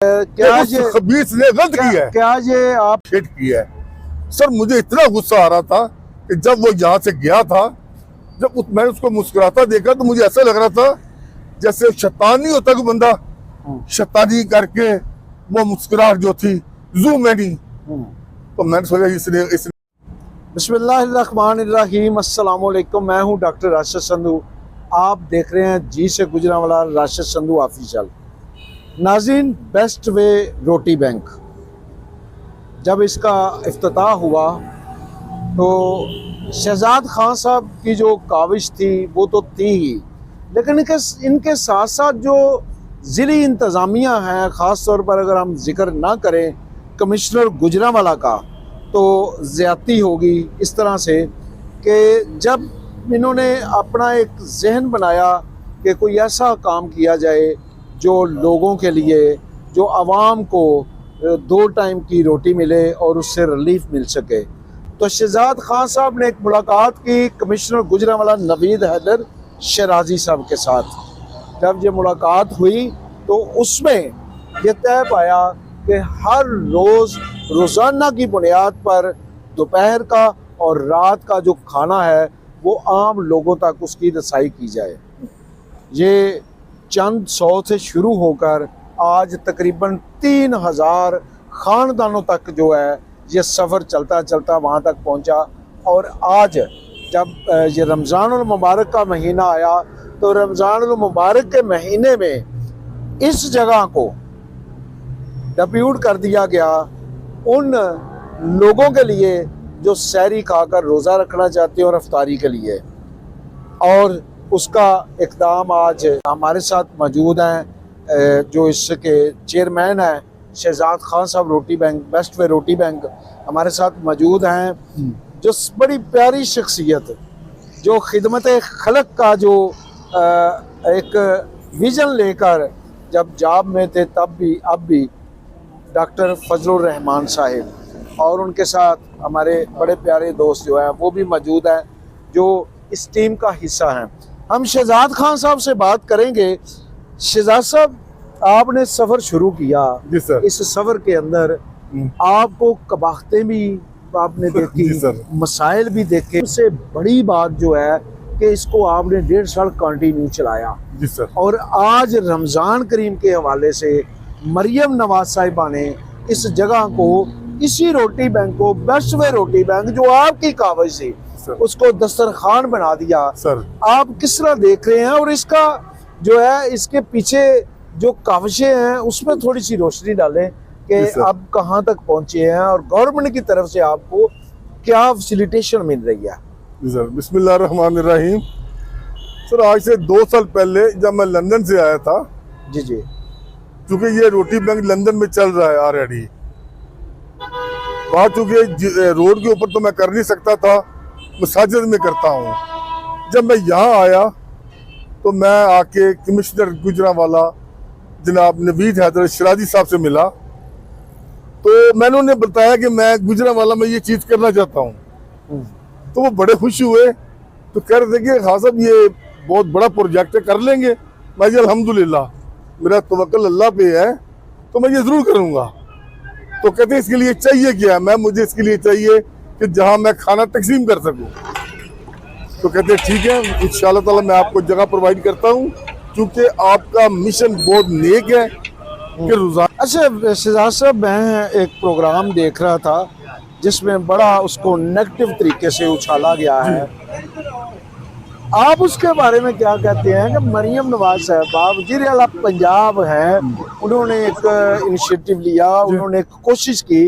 क्या ये खबीस ने गलत किया है, क्या ये आप हिट किया है। सर मुझे इतना गुस्सा आ रहा था कि जब वो यहाँ से गया था, जब मैंने उसको मुस्कुराता देखा तो मुझे ऐसा लग रहा था जैसे शैतानी होता कि बंदा शैतानी करके वो मुस्कुराहट जो थी जूम में नहीं, तो मैंने सोचा इसने बिस्मिल्लाहिर्रहमानिर्रहीम, अस्सलाम वालेकुम। मैं हूं डॉक्टर राशिद संधू। आप देख रहे हैं जी से गुजरांवाला राशिद संधू ऑफिशियल। नाज़रीन, बेस्ट वे रोटी बैंक जब इसका इफ्तिताह हुआ तो शहजाद खान साहब की जो काविश थी वो तो थी ही, लेकिन इनके साथ साथ जो ज़िली इंतज़ामिया है, ख़ास तौर पर अगर हम जिक्र ना करें कमिश्नर गुजरांवाला का तो ज़्यादती होगी इस तरह से कि जब इन्होंने अपना एक जहन बनाया कि कोई ऐसा काम किया जाए जो लोगों के लिए, जो आवाम को 2 टाइम की रोटी मिले और उससे रिलीफ मिल सके, तो शहजाद खान साहब ने एक मुलाकात की कमिश्नर गुजरांवाला नवीद हैदर शराजी साहब के साथ। जब ये मुलाकात हुई तो उसमें यह तय पाया कि हर रोज़ रोज़ाना की बुनियाद पर दोपहर का और रात का जो खाना है वो आम लोगों तक उसकी रसाई की जाए। ये चंद 100 से शुरू होकर आज तकरीबन 3000 ख़ानदानों तक जो है ये सफ़र चलता चलता वहाँ तक पहुँचा। और आज जब ये रमज़ानुल मुबारक का महीना आया तो रमज़ानुल मुबारक के महीने में इस जगह को डेप्यूट कर दिया गया उन लोगों के लिए जो सहरी खाकर रोज़ा रखना चाहते हैं और अफ्तारी के लिए। और उसका इक़दाम आज हमारे साथ मौजूद हैं जो इसके चेयरमैन हैं शहजाद खान साहब रोटी बैंक, बेस्ट वे रोटी बैंक हमारे साथ मौजूद हैं, जो बड़ी प्यारी शख्सियत जो खिदमत खलक का जो एक विज़न लेकर जब जॉब में थे तब भी अब भी डॉक्टर फजलुर रहमान साहिब, और उनके साथ हमारे बड़े प्यारे दोस्त जो हैं वो भी मौजूद हैं जो इस टीम का हिस्सा हैं। हम शहजाद खान साहब से बात करेंगे। शहजाद साहब, आपने सफ़र शुरू किया, जी सर। इस सफ़र के अंदर आपको कबाहतें भी आपने देखी, मसाइल भी देखे। सबसे बड़ी बात जो है कि इसको आपने 1.5 साल कंटिन्यू चलाया, जी सर। और आज रमज़ान करीम के हवाले से मरियम नवाज साहिबा ने इस जगह को, इसी रोटी बैंक को, बेस्ट वे रोटी बैंक जो आपकी काविश थी उसको दस्तरखान बना दिया सर। आप किस तरह देख रहे हैं और इसका जो है इसके पीछे जो काविशें हैं उसमें थोड़ी सी रोशनी डालें कि अब कहाँ तक पहुँचे हैं और गवर्नमेंट की तरफ से आपको क्या फैसिलिटेशन मिल रही है? जी सर, बिस्मिल्लाहिर्रहमानिर्रहीम। सर आज से 2 साल पहले जब मैं लंदन से आया था, जी जी, क्योंकि ये रोटी बैंक लंदन में चल रहा है ऑलरेडी, बात चूँकि रोड के ऊपर तो मैं कर नहीं सकता था, मसाजिद में करता हूँ। जब मैं यहाँ आया तो मैं आके कमिश्नर गुजरांवाला जनाब नवीद हैदर शराजी साहब से मिला, तो मैंने उन्हें बताया कि मैं गुजरांवाला में ये चीज़ करना चाहता हूँ। तो वो बड़े खुश हुए, तो कह रहे थे कि हाँ साहब ये बहुत बड़ा प्रोजेक्ट है, कर लेंगे। मैं जी अल्हम्दुलिल्लाह, मेरा तवक्कुल अल्लाह पे है, तो मैं ये ज़रूर करूँगा। तो कहते हैं इसके लिए चाहिए क्या? मुझे इसके लिए चाहिए कि जहाँ मैं खाना तकसीम कर सकूँ। तो कहते हैं ठीक है, इंशाअल्लाह ताला मैं आपको जगह प्रोवाइड करता हूँ, क्योंकि आपका मिशन बहुत नेक है कि रोज़ाना। अच्छा शहजाद साहब, मैं एक प्रोग्राम देख रहा था जिसमें बड़ा उसको नेगेटिव तरीके से उछाला गया है, आप उसके बारे में क्या कहते हैं कि मरियम नवाज साहबा वज़ीर आला पंजाब हैं, उन्होंने एक इनिशिएटिव लिया, उन्होंने एक कोशिश की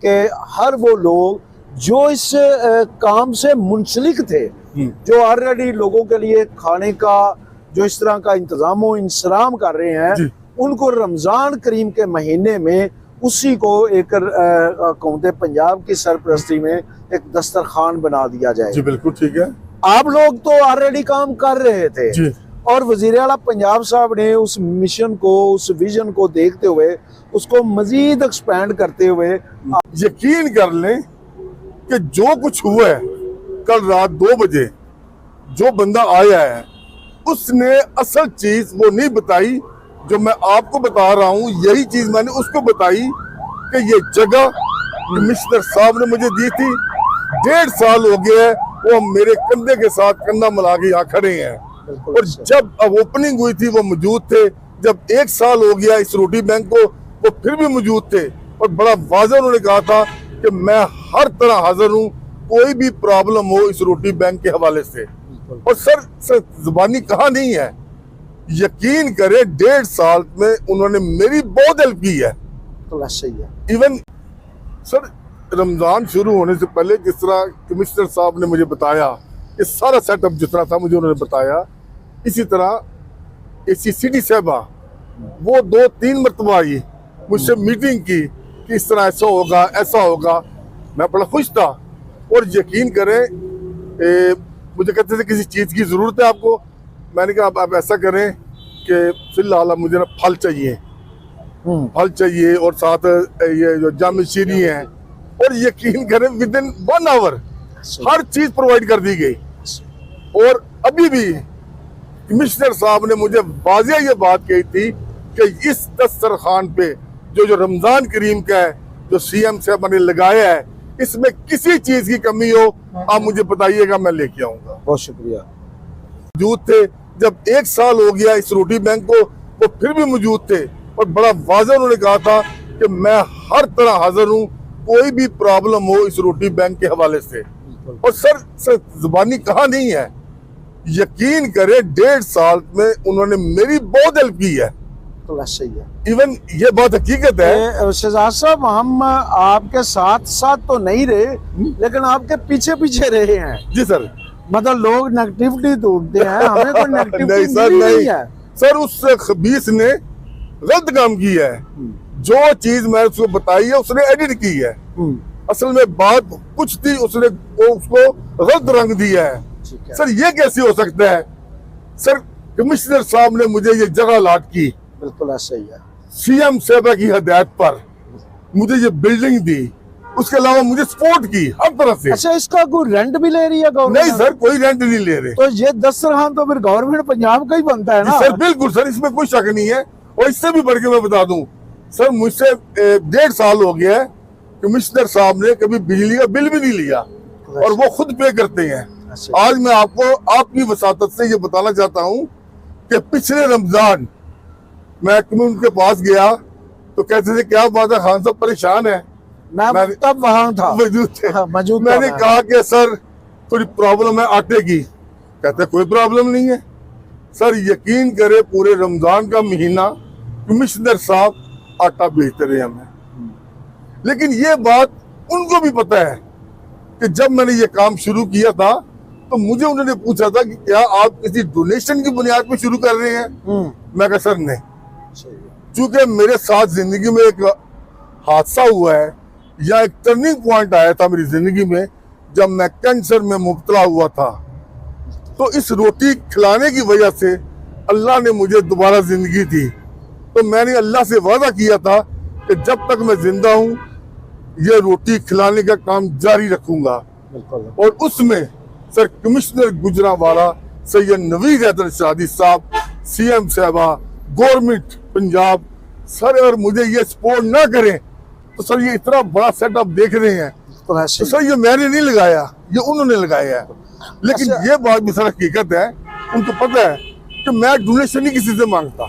कि हर वो लोग जो इस काम से मुंसलिक थे, जो ऑलरेडी लोगों के लिए खाने का जो इस तरह का इंतजाम कर रहे हैं, उनको रमज़ान करीम के महीने में उसी को एक हुकूमत पंजाब की सरपरस्ती में एक दस्तरखान बना दिया जाए। जी बिल्कुल ठीक है। आप लोग तो ऑलरेडी काम कर रहे थे जी, और वज़ीर आला पंजाब साहब ने उस मिशन को, उस विजन को देखते हुए उसको मजीद एक्सपेंड करते हुए, यकीन कर लें कि जो कुछ हुआ है कल रात 2 बजे जो बंदा आया है उसने असल चीज वो नहीं बताई जो मैं आपको बता रहा हूँ यही चीज मैंने उसको बताई कि ये जगह कमिश्नर साहब ने मुझे दी थी। 1.5 साल हो गया है वो मेरे कंधे के साथ कंधा मिला के यहाँ खड़े हैं। और जब अब ओपनिंग हुई थी वो मौजूद थे, जब 1 साल हो गया इस रोटी बैंक को वो फिर भी मौजूद थे। और बड़ा वाज़ह उन्होंने कहा था कि मैं हर तरह हाजिर हूँ, कोई भी प्रॉब्लम हो इस रोटी बैंक के हवाले से। और सर जुबानी कहा नहीं है, यकीन करें 1.5 साल में उन्होंने मेरी बहुत हेल्प की है। तो सही है। इवन सर रमजान शुरू होने से पहले जिस तरह कमिश्नर साहब ने मुझे बताया, ये सारा सेटअप जिस तरह था मुझे उन्होंने बताया, इसी तरह एसी सिटी साहबा वो 2-3 मरतबा आई, मुझसे मीटिंग की कि इस तरह ऐसा होगा ऐसा होगा। मैं बड़ा खुश था। और यकीन करें मुझे कहते थे किसी चीज़ की ज़रूरत है आपको, मैंने कहा आप ऐसा करें कि फिलहाल अब मुझे ना फल चाहिए, फल चाहिए और साथ ये जो जाम शीरी है। और यकीन करें विदिन 1 आवर हर चीज प्रोवाइड कर दी गई। और अभी भी कमिश्नर साहब ने मुझे वाज़ेह ये बात कही थी कि इस दस्तरखान पे जो रमजान करीम का है जो सीएम साहब ने लगाया है, इसमें किसी चीज की कमी हो आप मुझे बताइएगा, मैं लेके आऊंगा। बहुत शुक्रिया। मौजूद थे जब 1 साल हो गया इस रोटी बैंक को वो फिर भी मौजूद थे। और बड़ा वाज़ह उन्होंने कहा था कि मैं हर तरह हाजिर हूँ, कोई भी प्रॉब्लम हो इस रोटी बैंक के हवाले से। और सर जुबानी कहा नहीं है, यकीन करें 1.5 साल में उन्होंने मेरी बहुत हेल्प की है। तो सही है। इवन ये बात हकीकत है। शहजाद साहब, हम आपके साथ साथ तो नहीं रहे लेकिन आपके पीछे पीछे रहे हैं। जी सर। मतलब लोग नेगेटिविटी ढूंढते हैं, हमें कोई नेगेटिविटी नहीं सर, नहीं है। सर उस खबीस ने गलत काम की है, जो चीज मैंने उसको बताई है उसने एडिट की है। असल में बात कुछ थी, उसने उसको गलत रंग दिया है। सर ये कैसे हो सकता है? सर कमिश्नर साहब ने मुझे ये जगह अलॉट की, बिल्कुल ऐसा ही है। सीएम साहब की हिदायत पर मुझे ये बिल्डिंग दी, उसके अलावा मुझे सपोर्ट की हर तरफ से। अच्छा, इसका कोई रेंट भी ले रही है गवर्नमेंट? नहीं सर, कोई रेंट नहीं ले रहे। तो ये दस्तरखान तो फिर गवर्नमेंट पंजाब का ही बनता है ना? सर बिल्कुल सर, इसमें कोई शक नहीं है। और इससे भी बढ़ के मैं बता दूं सर, मुझसे 1.5 साल हो गया है, कमिश्नर साहब ने कभी बिजली का बिल भी नहीं लिया और वो खुद पे करते हैं। आज मैं आपको आपकी वसातत से ये बताना चाहता हूँ कि पिछले रमजान मैं उनके पास गया तो कहते थे क्या बात है खान साहब परेशान है। मैं तब वहां था, मौजूद थे। हाँ, मौजूद मैंने कहा कि सर थोड़ी प्रॉब्लम है आटे की, कहते कोई प्रॉब्लम नहीं है। सर यकीन करे पूरे रमजान का महीना कमिश्नर साहब आटा बेचते रहे हमें। लेकिन ये बात उनको भी पता है कि जब मैंने ये काम शुरू किया था तो मुझे उन्होंने पूछा था कि क्या आप किसी डोनेशन की बुनियाद पर शुरू कर रहे हैं? मैं कहा सर नहीं, चूंकि मेरे साथ जिंदगी में एक हादसा हुआ है या एक टर्निंग पॉइंट आया था मेरी जिंदगी में जब मैं कैंसर में मुब्तला हुआ था। तो इस रोटी खिलाने की वजह से अल्लाह ने मुझे दोबारा जिंदगी दी। तो मैंने अल्लाह से वादा किया था कि जब तक मैं जिंदा हूँ ये रोटी खिलाने का काम जारी रखूंगा। और उसमें सर कमिश्नर गुजरांवाला सैयद नवीद हैदर शादी साहब, सीएम साहबा, गवर्नमेंट पंजाब सर, और मुझे ये सपोर्ट ना करें तो सर ये इतना बड़ा सेटअप देख रहे हैं तो सर ये मैंने नहीं लगाया, ये उन्होंने लगाया है। लेकिन ये बात भी सर हकीकत है, उनको पता है कि मैं डोनेशन ही किसी से मांगता,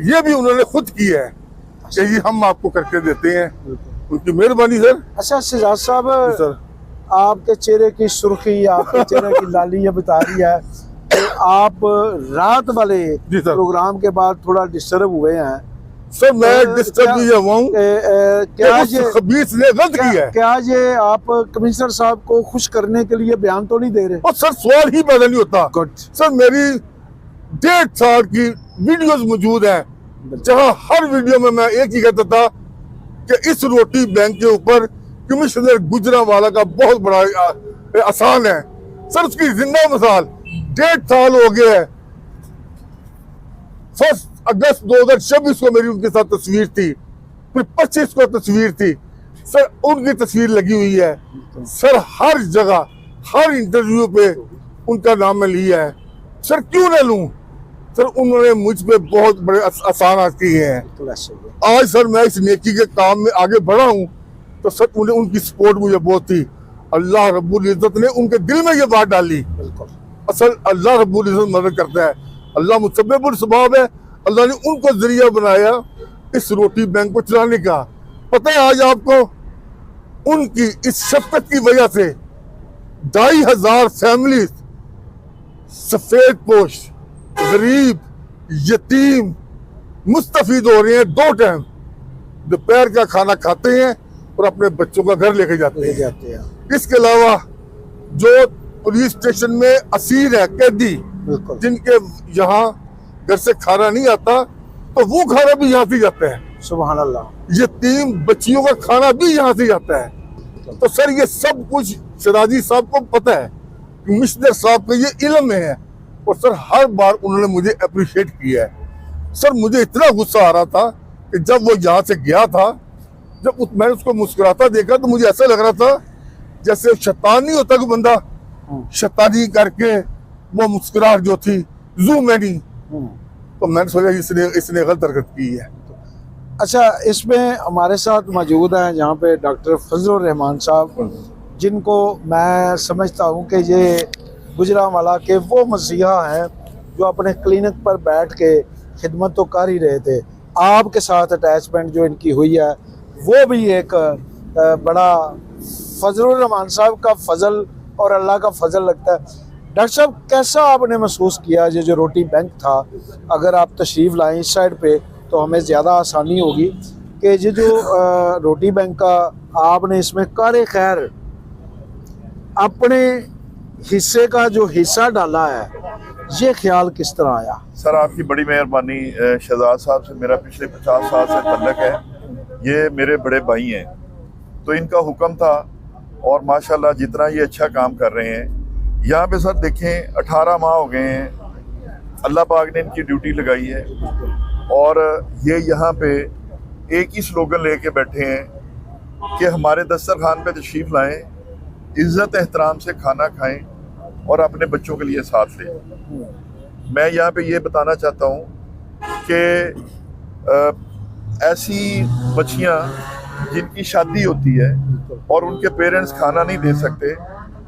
ये भी उन्होंने खुद किया है कि ये हम आपको करके देते हैं, उनकी मेहरबानी सर। अच्छा शहजाद साहब, सर आपके चेहरे की सुर्खी, आपके चेहरे की लाली ये बता रही है कि आप रात वाले प्रोग्राम के बाद थोड़ा डिस्टर्ब हुए हैं। सर मैं डिस्टर्ब नहीं हुआ हूँ, क्या ये खबीस ने गलत किया है? क्या ये आप कमिश्नर साहब को खुश करने के लिए बयान तो नहीं दे रहे? और सर सवाल ही पैदा नहीं होता। सर मेरी 1.5 साल की वीडियोस मौजूद हैं जहां हर वीडियो में मैं एक ही कहता था कि इस रोटी बैंक के ऊपर कमिश्नर गुजरांवाला का बहुत बड़ा आसान है। सर उसकी जिंदा मिसाल 1.5 साल हो गया है। 1 अगस्त 2026 को मेरी उनके साथ तस्वीर थी, फिर 25 को तस्वीर थी। सर उनकी तस्वीर लगी हुई है सर, हर जगह हर इंटरव्यू पे उनका नाम मैं लिया है। सर क्यों ना लूं? सर उन्होंने मुझ पे बहुत बड़े आसान किए हैं। बिल्कुल ऐसे ही है। आज सर मैं इस नेकी के काम में आगे बढ़ा हूँ तो सर उन्हें उनकी सपोर्ट मुझे बहुत थी। अल्लाह रब्बुल इज्जत ने उनके दिल में ये बात डाली। बिल्कुल असल अल्लाह रब्बुल इज्जत मदद करता है, अल्लाह मुसब्बिबुल सबाब है। अल्लाह ने उनको जरिया बनाया इस रोटी बैंक को चलाने का। पता है आज आपको उनकी इस शफकत की वजह से 2500 फैमिली सफेद पोश, गरीब, यतीम मुस्तफीद हो रहे हैं। 2 टाइम दोपहर का खाना खाते हैं और अपने बच्चों का घर लेके जाते हैं। इसके अलावा जो पुलिस स्टेशन में असीर है, कैदी, बिल्कुल जिनके यहाँ घर से खाना नहीं आता तो वो खाना भी यहाँ से जाता है। सुभान अल्लाह। यतीम बच्चियों का खाना भी यहाँ से जाता है। तो सर ये सब कुछ शराजी साहब को पता है, कमिश्नर साहब को ये इल्म है और सर हर बार उन्होंने मुझे अप्रिशिएट किया है। सर मुझे इतना गुस्सा आ रहा था कि जब वो यहाँ से गया था, जब मैंने उसको मुस्कुराता देखा तो मुझे ऐसा लग रहा था जैसे शैतान नहीं होता कि बंदा शैतानी करके वो मुस्कुराहट जो थी जू में नहीं, तो मैंने सोचा इसने गलत हरकत की है। अच्छा, इसमें हमारे साथ मौजूद हैं जहाँ पे डॉक्टर फजलुर रहमान साहब, जिनको मैं समझता हूँ कि ये गुजरांवाला के वो मसीहा हैं जो अपने क्लिनिक पर बैठ के खिदमत तो कर ही रहे थे। आपके साथ अटैचमेंट जो इनकी हुई है वो भी एक बड़ा फजलुर रहमान साहब का फजल और अल्लाह का फजल लगता है। डॉक्टर साहब, कैसा आपने महसूस किया ये जो रोटी बैंक था? अगर आप तशरीफ़ लाएं इस साइड पे तो हमें ज़्यादा आसानी होगी कि ये जो रोटी बैंक का आपने इसमें कार खैर अपने हिस्से का जो हिस्सा डाला है, ये ख्याल किस तरह आया? सर आपकी बड़ी मेहरबानी। शहजाद साहब से मेरा पिछले 50 साल से तल्लक है। ये मेरे बड़े भाई हैं, तो इनका हुक्म था और माशाल्लाह जितना ये अच्छा काम कर रहे हैं। यहाँ पे सर देखें 18 माह हो गए हैं अल्लाह पाक ने इनकी ड्यूटी लगाई है और ये यहाँ पे एक ही स्लोगन लेके बैठे हैं कि हमारे दस्तरखान पे तशरीफ़ लाएं, इज़्ज़त एहतराम से खाना खाएं और अपने बच्चों के लिए साथ लें। मैं यहाँ पे ये बताना चाहता हूँ कि ऐसी बच्चियाँ जिनकी शादी होती है और उनके पेरेंट्स खाना नहीं दे सकते,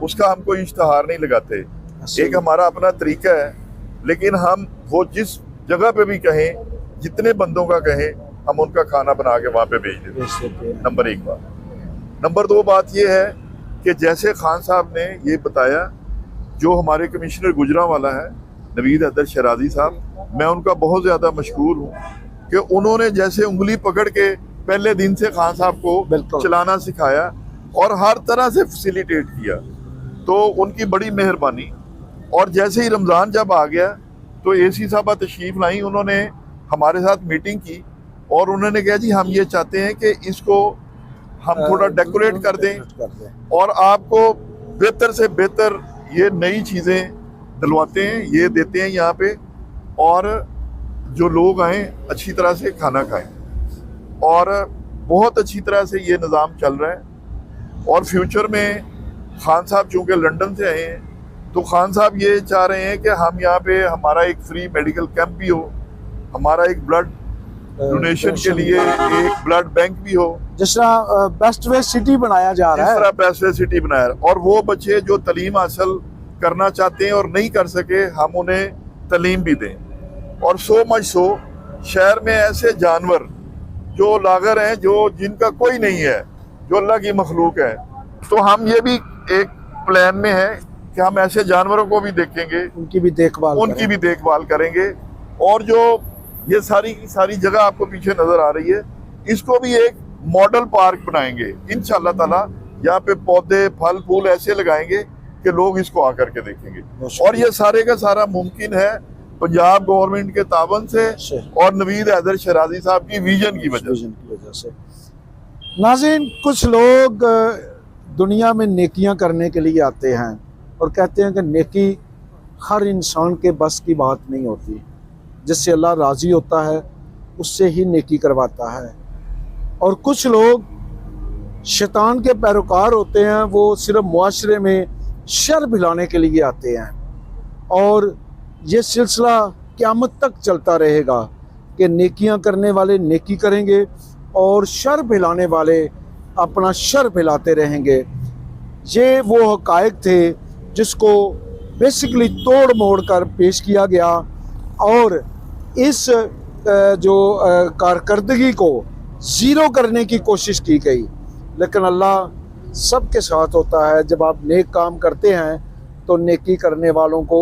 उसका हम कोई इश्तहार नहीं लगाते। एक हमारा अपना तरीका है, लेकिन हम वो जिस जगह पे भी कहें, जितने बंदों का कहें, हम उनका खाना बना के वहाँ पे भेज देते हैं। नंबर 1 बात। नंबर 2 बात ये है कि जैसे खान साहब ने ये बताया, जो हमारे कमिश्नर गुजरांवाला है नवीद हैदर शराजी साहब, मैं उनका बहुत ज़्यादा मशकूर हूँ कि उन्होंने जैसे उंगली पकड़ के पहले दिन से खान साहब को चलाना सिखाया और हर तरह से फैसिलिटेट किया, तो उनकी बड़ी मेहरबानी। और जैसे ही रमज़ान जब आ गया तो एसी साहबा तशरीफ़ लाई, उन्होंने हमारे साथ मीटिंग की और उन्होंने कहा जी हम ये चाहते हैं कि इसको हम थोड़ा डेकोरेट कर दें और आपको बेहतर से बेहतर ये नई चीज़ें दिलवाते हैं, ये देते हैं यहाँ पे, और जो लोग आएँ अच्छी तरह से खाना खाएं। और बहुत अच्छी तरह से ये निज़ाम चल रहा है। और फ्यूचर में खान साहब चूँकि लंदन से आए हैं, तो खान साहब ये चाह रहे हैं कि हम यहाँ पे हमारा एक फ्री मेडिकल कैंप भी हो, हमारा एक ब्लड डोनेशन के लिए एक ब्लड बैंक भी हो, जिस तरह बेस्ट वे सिटी बनाया जा रहा है, इस तरह बेस्ट वे सिटी बनाया। और वो बच्चे जो तालीम हासिल करना चाहते हैं और नहीं कर सके, हम उन्हें तालीम भी दें। और सो मच सो शहर में ऐसे जानवर जो लागर हैं, जो जिनका कोई नहीं है, जो अल्लाह की मखलूक है, तो हम ये भी एक प्लान में है कि हम ऐसे जानवरों को भी देखेंगे, उनकी भी देखभाल करेंगे। और जो ये सारी की सारी जगह आपको पीछे नजर आ रही है, इसको भी एक मॉडल पार्क बनाएंगे इंशाअल्लाह ताला। यहाँ पे पौधे फल फूल ऐसे लगाएंगे कि लोग इसको आकर के देखेंगे। और ये सारे का सारा मुमकिन है पंजाब गवर्नमेंट के ताबन से और नवीद हैदर शराजी साहब की विजन की वजह से। नाज़रीन, कुछ लोग दुनिया में नेकियां करने के लिए आते हैं और कहते हैं कि नेकी हर इंसान के बस की बात नहीं होती, जिससे अल्लाह राज़ी होता है उससे ही नेकी करवाता है। और कुछ लोग शैतान के पैरोकार होते हैं, वो सिर्फ मुआशरे में शर फैलाने के लिए आते हैं और ये सिलसिला क़यामत तक चलता रहेगा कि नेकियां करने वाले नेकी करेंगे और शर फैलाने वाले अपना शर फैलाते रहेंगे। ये वो हक़ाइक़ थे जिसको बेसिकली तोड़ मोड़ कर पेश किया गया और इस जो कारकर्दगी को ज़ीरो करने की कोशिश की गई। लेकिन अल्लाह सबके साथ होता है। जब आप नेक काम करते हैं तो नेकी करने वालों को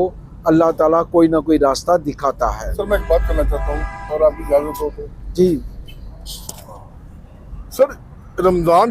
अल्लाह ताला कोई ना कोई रास्ता दिखाता है। सर मैं एक बात करना चाहता हूँ और आपकी इजाज़त हो तो। जी सर रमज़ान